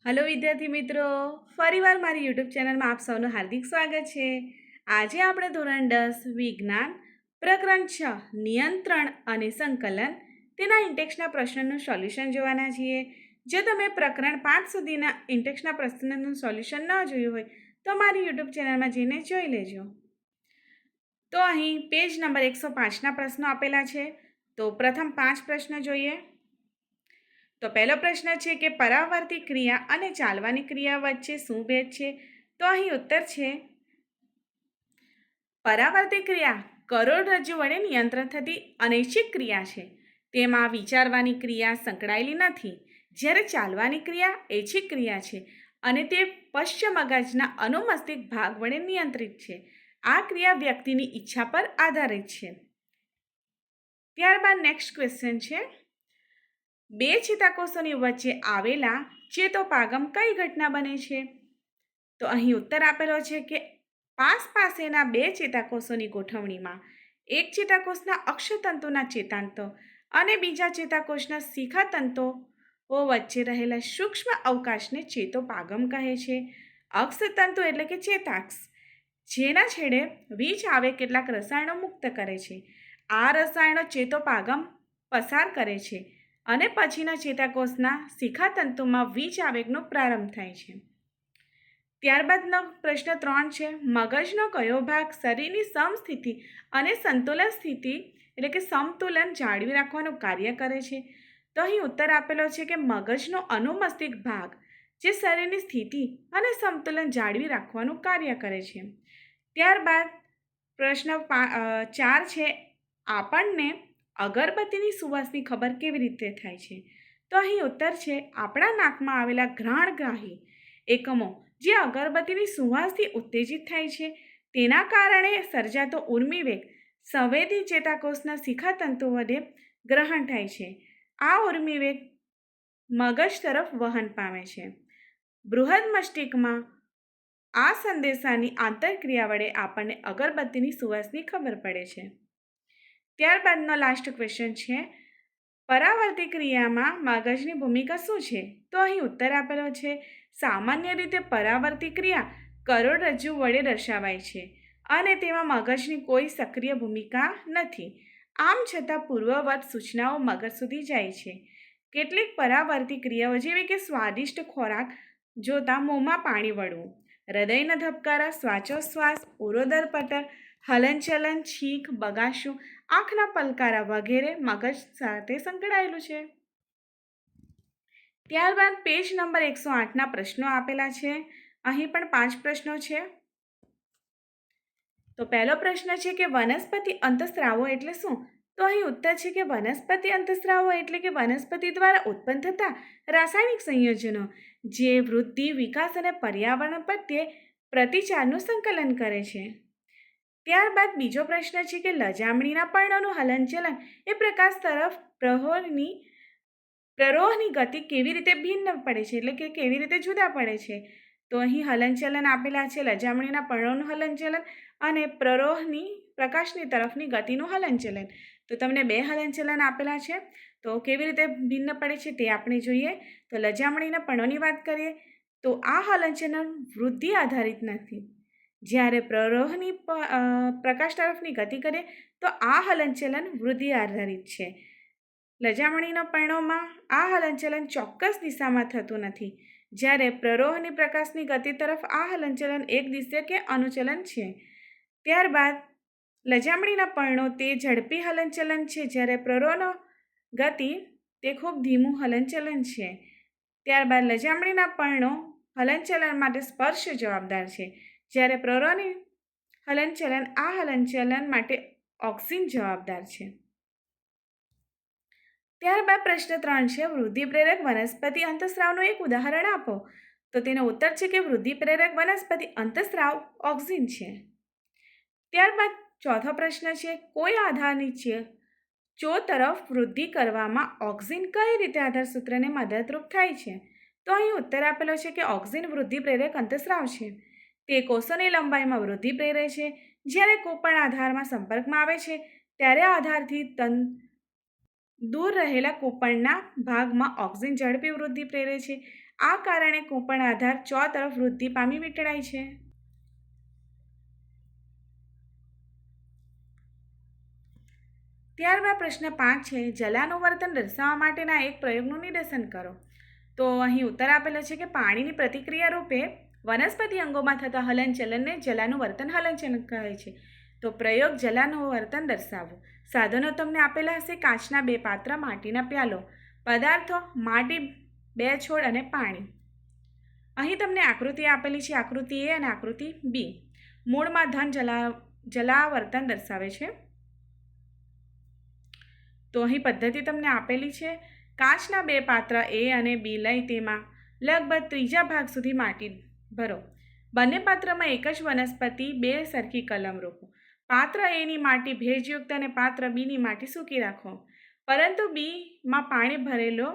Hello વિદ્યાર્થી મિત્રો, ફરીવાર મારી યુટ્યુબ ચેનલમાં આપ સૌનું હાર્દિક સ્વાગત છે. આજે આપણે ધોરણ 10 વિજ્ઞાન પ્રકરણ 6 નિયંત્રણ અને સંકલન તેના ઇન્ટેક્સના પ્રશ્નનું સોલ્યુશન જોવાના છીએ. જો તમે પ્રકરણ 5 સુધીના ઇન્ટેક્સના પ્રશ્નનું સોલ્યુશન ન જોયું હોય તો મારી યુટ્યુબ ચેનલમાં જઈને જોઈ લેજો. તો અહીં પેજ નંબર 105ના પ્રશ્નો આપેલા છે. તો પ્રથમ 5 પ્રશ્નો જોઈએ. તો પહેલો પ્રશ્ન છે કે પરાવર્તી ક્રિયા અને ચાલવાની ક્રિયા વચ્ચે શું ભેદ છે? તો અહીં ઉત્તર છે પરાવર્તી ક્રિયા કરોડરજ્જુ વડે નિયંત્રણ થતી અનૈચ્છિક ક્રિયા છે. તેમાં વિચારવાની ક્રિયા સંકળાયેલી નથી. જ્યારે ચાલવાની ક્રિયા ઐચ્છિક ક્રિયા છે અને તે પશ્ચ મગજના અનુમસ્તિષ્ક ભાગ વડે નિયંત્રિત છે. આ ક્રિયા વ્યક્તિની ઈચ્છા પર આધારિત છે. ત્યારબાદ નેક્સ્ટ ક્વેશ્ચન છે, બે ચેતાકોષોની વચ્ચે આવેલા ચેતોપાગમ કઈ ઘટના બને છે? તો અહીં ઉત્તર આપેલો છે કે પાસેના બે ચેતાકોષોની ગોઠવણીમાં એક ચેતાકોષના અક્ષતંતુના ચેતાંતો અને બીજા ચેતાકોષના શિખાતંતો વચ્ચે રહેલા સૂક્ષ્મ અવકાશને ચેતોપાગમ કહે છે. અક્ષતંતુ એટલે કે ચેતાક્ષ, જેના છેડે વીજ આવેગ કેટલાક રસાયણો મુક્ત કરે છે. આ રસાયણો ચેતોપાગમ પસાર કરે છે અને પછીના ચેતાકોષના શિખાતંતુમાં વીજ આવેગનો પ્રારંભ થાય છે. ત્યારબાદનો પ્રશ્ન 3 છે, મગજનો કયો ભાગ શરીરની સમસ્થિતિ અને સંતુલન સ્થિતિ એટલે કે સમતુલન જાળવી રાખવાનું કાર્ય કરે છે? તો અહીં ઉત્તર આપેલો છે કે મગજનો અનુમસ્તિષ્ક ભાગ, જે શરીરની સ્થિતિ અને સંતુલન જાળવી રાખવાનું કાર્ય કરે છે. ત્યારબાદ પ્રશ્ન 4 છે, આપણને અગરબત્તીની સુવાસની ખબર કેવી રીતે થાય છે? તો અહીં ઉત્તર છે આપણા નાકમાં આવેલા ઘ્રાણગ્રાહી એકમો જે અગરબત્તીની સુવાસથી ઉત્તેજિત થાય છે તેના કારણે સર્જાતો ઉર્મિવેગ સંવેદી ચેતાકોષના શિખાતંતુ વડે ગ્રહણ થાય છે. આ ઉર્મિવેગ મગજ તરફ વહન પામે છે. બૃહદ મસ્તિષ્કમાં આ સંદેશાની આંતરક્રિયા વડે આપણને અગરબત્તીની સુવાસની ખબર પડે છે. ત્યારબાદનો લાસ્ટ ક્વેશ્ચન છે, પરાવર્તી ક્રિયામાં મગજની ભૂમિકા શું છે? તો અહીં ઉત્તર આપેલો છે સામાન્ય રીતે પરાવર્તી ક્રિયા કરોડરજ્જુ વડે દર્શાવાય છે અને તેમાં મગજની કોઈ સક્રિય ભૂમિકા નથી. આમ છતાં પૂર્વવત સૂચનાઓ મગજ સુધી જાય છે. કેટલીક પરાવર્તી ક્રિયાઓ જેવી કે સ્વાદિષ્ટ ખોરાક જોતાં મોંમાં પાણી વળવું, હૃદયના ધબકારા, શ્વાસોશ્વાસ, ઉરોદર પટલ, હલનચલન, છીંક, બગાસું, આંખના પલકારા વગેરે મગજ સાથે સંકળાયેલું છે. ત્યારબાદ પેજ નંબર 108ના પ્રશ્નો આપેલા છે. અહીં પણ 5 પ્રશ્નો છે. તો પહેલો પ્રશ્ન છે કે વનસ્પતિ અંતઃસ્રાવો એટલે શું? તો અહીં ઉત્તર છે કે વનસ્પતિ અંતઃસ્રાવો એટલે કે વનસ્પતિ દ્વારા ઉત્પન્ન થતા રાસાયણિક સંયોજનો જે વૃદ્ધિ, વિકાસ અને પર્યાવરણ પ્રત્યે પ્રતિચારનું સંકલન કરે છે. ત્યારબાદ બીજો પ્રશ્ન છે કે લજામણીના પર્ણોનું હલનચલન એ પ્રકાશ તરફ પ્રરોહની ગતિ કેવી રીતે ભિન્ન પડે છે એટલે કે કેવી રીતે જુદા પડે છે? તો અહીં હલનચલન આપેલા છે, લજામણીના પર્ણોનું હલનચલન અને પ્રકાશની તરફની ગતિનું હલનચલન. તો તમને 2 હલનચલન આપેલા છે. તો કેવી રીતે ભિન્ન પડે છે તે આપણે જોઈએ. તો લજામણીના પર્ણોની વાત કરીએ તો આ હલનચલન વૃદ્ધિ આધારિત નથી. જ્યારે પ્રરોહની પ્રકાશ તરફની ગતિ કરીએ તો આ હલનચલન વૃદ્ધિ આધારિત છે. લજામણીના પર્ણોમાં આ હલનચલન ચોક્કસ દિશામાં થતું નથી, જ્યારે પ્રરોહની પ્રકાશની ગતિ તરફ આ હલનચલન એક દિશા કે અનુચલન છે. ત્યારબાદ લજામણીના પર્ણો તે ઝડપી હલનચલન છે, જ્યારે પ્રરોહનો ગતિ તે ખૂબ ધીમું હલનચલન છે. ત્યારબાદ લજામણીના પર્ણો હલનચલન માટે સ્પર્શ જવાબદાર છે, જ્યારે પ્રરોહની હલનચલન આ હલનચલન માટે ઓક્સિન જવાબદાર છે. ત્યારબાદ પ્રશ્ન 3 છે, વૃદ્ધિ પ્રેરક વનસ્પતિ અંતઃસ્રાવનું એક ઉદાહરણ આપો. તો તેનો ઉત્તર છે કે વૃદ્ધિ પ્રેરક વનસ્પતિ અંતઃસ્રાવ ઓક્સિન છે. ત્યારબાદ ચોથો પ્રશ્ન છે, કોઈ આધારની ચો તરફ વૃદ્ધિ કરવામાં ઓક્સિન કઈ રીતે આધારસૂત્રને મદદરૂપ થાય છે? તો અહીં ઉત્તર આપેલો છે કે ઓક્સિન વૃદ્ધિ પ્રેરક અંતઃસ્રાવ છે. તે કોષોની લંબાઈમાં વૃદ્ધિ પ્રેરે છે. જ્યારે કોઈપણ આધારમાં સંપર્કમાં આવે છે ત્યારે આધારથી દૂર રહેલા કોપણના ભાગમાં ઓક્સિન ઝડપી વૃદ્ધિ પ્રેરે છે. આ કારણે કોપણ આધાર ચો તરફ વૃદ્ધિ પામી વીંટળાય છે. ત્યારબાદ પ્રશ્ન 5 છે, જલાનું વર્તન દર્શાવવા માટેના એક પ્રયોગનું નિદર્શન કરો. તો અહીં ઉત્તર આપેલો છે કે પાણીની પ્રતિક્રિયા રૂપે વનસ્પતિ અંગોમાં થતા હલનચલનને જલાનું વર્તન હલનચલન કહે છે. તો પ્રયોગ જલાનું વર્તન દર્શાવવું. સાધનો તમને આપેલા હશે: કાચના 2 પાત્ર, માટીના પ્યાલો. પદાર્થો: માટી, 2 છોડ અને પાણી. અહીં તમને આકૃતિ આપેલી છે, આકૃતિ A અને આકૃતિ B. મૂળમાં ધન જલાવર્તન દર્શાવે છે. તો અહીં પદ્ધતિ તમને આપેલી છે: કાચના 2 પાત્ર A અને B લઈ તેમાં લગભગ ત્રીજા ભાગ સુધી માટી ભરો. બંને પાત્રમાં એક જ વનસ્પતિ, 2 સરખી કલમ રોપો. પાત્ર Aની માટી ભેજયુક્ત અને પાત્ર Bની માટી સૂકી રાખો, પરંતુ Bમાં પાણી ભરેલો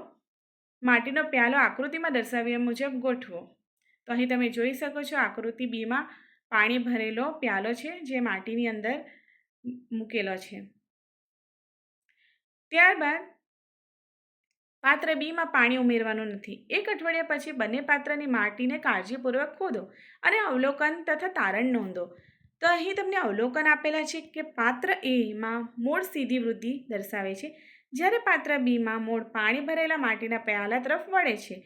માટીનો પ્યાલો આકૃતિમાં દર્શાવ્યા મુજબ ગોઠવો. તો અહીં તમે જોઈ શકો છો, આકૃતિ Bમાં પાણી ભરેલો પ્યાલો છે જે માટીની અંદર મૂકેલો છે. ત્યારબાદ પાત્ર Bમાં પાણી ઉમેરવાનું નથી. 1 અઠવાડિયા પછી બંને પાત્રની માટીને કાળજીપૂર્વક ખોદો અને અવલોકન તથા તારણ નોંધો. તો અહીં તમને અવલોકન આપેલા છે કે પાત્ર Aમાં મૂળ સીધી વૃદ્ધિ દર્શાવે છે, જ્યારે પાત્ર Bમાં મૂળ પાણી ભરેલા માટીના પ્યાલા તરફ વળે છે.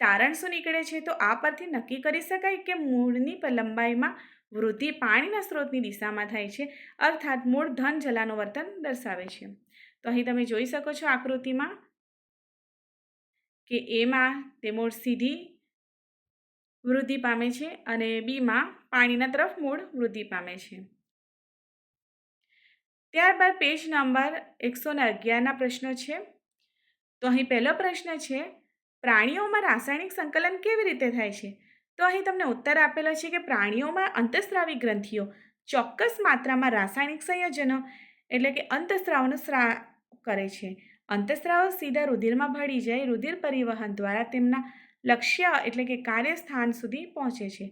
તારણ શું નીકળે છે? તો આ પરથી નક્કી કરી શકાય કે મૂળની લંબાઈમાં વૃદ્ધિ પાણીના સ્ત્રોતની દિશામાં થાય છે, અર્થાત મૂળ ધન જલાનું વર્તન દર્શાવે છે. તો અહીં તમે જોઈ શકો છો આકૃતિમાં કે Aમાં તે મૂળ સીધી વૃદ્ધિ પામે છે અને Bમાં પાણીના તરફ મૂળ વૃદ્ધિ પામે છે. ત્યારબાદ પેજ નંબર 111ના પ્રશ્નો છે. તો અહીં પહેલો પ્રશ્ન છે, પ્રાણીઓમાં રાસાયણિક સંકલન કેવી રીતે થાય છે? તો અહીં તમને ઉત્તર આપેલો છે કે પ્રાણીઓમાં અંતઃસ્રાવી ગ્રંથિઓ ચોક્કસ માત્રામાં રાસાયણિક સંયોજનો એટલે કે અંતઃસ્રાવનો સ્રાવ કરે છે. અંતઃસ્રાવો સીધા રુધિરમાં ભળી જાય રુધિર પરિવહન દ્વારા તેમના લક્ષ્ય એટલે કે કાર્યસ્થાન સુધી પહોંચે છે.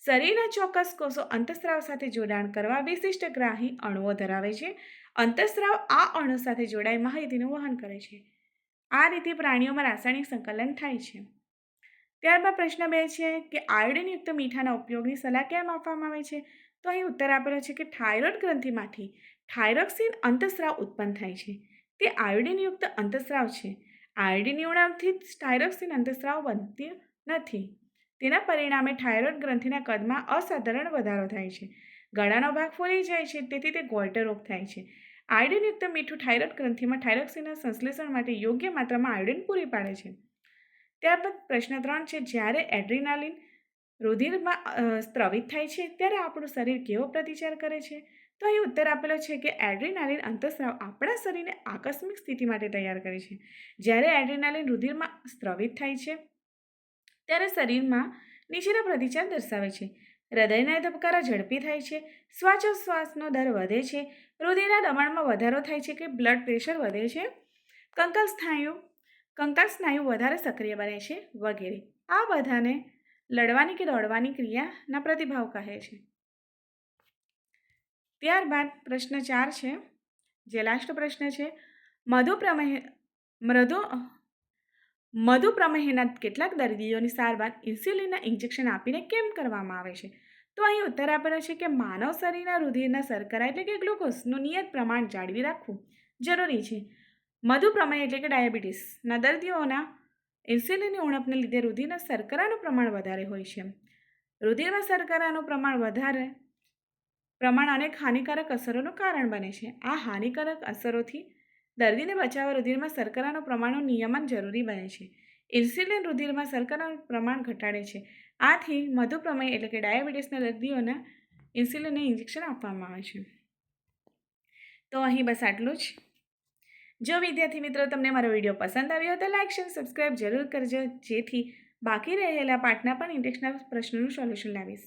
શરીરના ચોક્કસ કોષો અંતઃસ્રાવ સાથે જોડાણ કરવા વિશિષ્ટ ગ્રાહી અણુઓ ધરાવે છે. અંતઃસ્રાવ આ અણુ સાથે જોડાઈ માહિતીનું વહન કરે છે. આ રીતે પ્રાણીઓમાં રાસાયણિક સંકલન થાય છે. ત્યારબાદ પ્રશ્ન 2 છે કે આયોડિનયુક્ત મીઠાના ઉપયોગની સલાહ કેમ આપવામાં આવે છે? તો અહીં ઉત્તર આપેલો છે કે થાઇરોઇડ ગ્રંથિમાંથી થાઇરોક્સિન અંતઃસ્રાવ ઉત્પન્ન થાય છે. તે આયોડિનયુક્ત અંતઃસ્રાવ છે. આયોડિનની ઉણપથી થાઇરોક્સિન અંતઃસ્રાવ બનતી નથી. તેના પરિણામે થાઇરોઇડ ગ્રંથિના કદમાં અસાધારણ વધારો થાય છે. ગળાનો ભાગ ફૂલી જાય છે, તેથી તે ગોઈટર રોગ થાય છે. આયોડિનયુક્ત મીઠું થાઇરોઇડ ગ્રંથિમાં થાઇરોક્સિનના સંશ્લેષણ માટે યોગ્ય માત્રામાં આયોડિન પૂરી પાડે છે. ત્યારબાદ પ્રશ્ન 3 છે, જ્યારે એડ્રીનાલિન રુધિરમાં સ્ત્રવિત થાય છે ત્યારે આપણું શરીર કેવો પ્રતિચાર કરે છે? તો અહીં ઉત્તર આપેલો છે કે એડ્રીનાલિન અંતઃસ્રાવ આપણા શરીરને આકસ્મિક સ્થિતિ માટે તૈયાર કરે છે. જ્યારે એડ્રીનાલિન રુધિરમાં સ્ત્રવિત થાય છે ત્યારે શરીરમાં નીચેના પ્રતિચાર દર્શાવે છે: હૃદયના ધબકારા ઝડપી થાય છે, શ્વાસોચ્છ્વાસનો દર વધે છે, રુધિરના દબાણમાં વધારો થાય છે કે બ્લડ પ્રેશર વધે છે, કંકાલ સ્નાયુ વધારે સક્રિય બને છે વગેરે. આ બધાને લડવાની કે દોડવાની ક્રિયાના પ્રતિભાવ કહે છે. ત્યારબાદ પ્રશ્ન 4 છે, જે લાસ્ટ પ્રશ્ન છે, મધુપ્રમેહના કેટલાક દર્દીઓની સારવાર ઇન્સ્યુલિનના ઇન્જેક્શન આપીને કેમ કરવામાં આવે છે? તો અહીં ઉત્તર આપેલો છે કે માનવ શરીરના રુધિરના શર્કરા એટલે કે ગ્લુકોઝનું નિયત પ્રમાણ જાળવી રાખવું જરૂરી છે. મધુપ્રમેહ એટલે કે ડાયાબિટીસના દર્દીઓના ઇન્સ્યુલિનની ઉણપને લીધે રુધિરના શર્કરાનું પ્રમાણ વધારે હોય છે. રુધિરમાં શર્કરાનું પ્રમાણ અનેક હાનિકારક અસરોનું કારણ બને છે. આ હાનિકારક અસરોથી દર્દીને બચાવવા રુધિરમાં શર્કરાનું પ્રમાણનું નિયમન જરૂરી બને છે. ઇન્સ્યુલિન રુધિરમાં શર્કરાનું પ્રમાણ ઘટાડે છે. આથી મધુપ્રમેહ એટલે કે ડાયાબિટીસના દર્દીઓને ઇન્સ્યુલિનનું ઇન્જેક્શન આપવામાં આવે છે. તો અહીં બસ આટલું જ. જો વિદ્યાર્થી મિત્રો તમને મારો વિડીયો પસંદ આવ્યો તો લાઇક શેર સબસ્ક્રાઈબ જરૂર કરજો, જેથી બાકી રહેલા પાઠના પણ ઇન્ટેક્સના પ્રશ્નોનું સોલ્યુશન લાવીશ.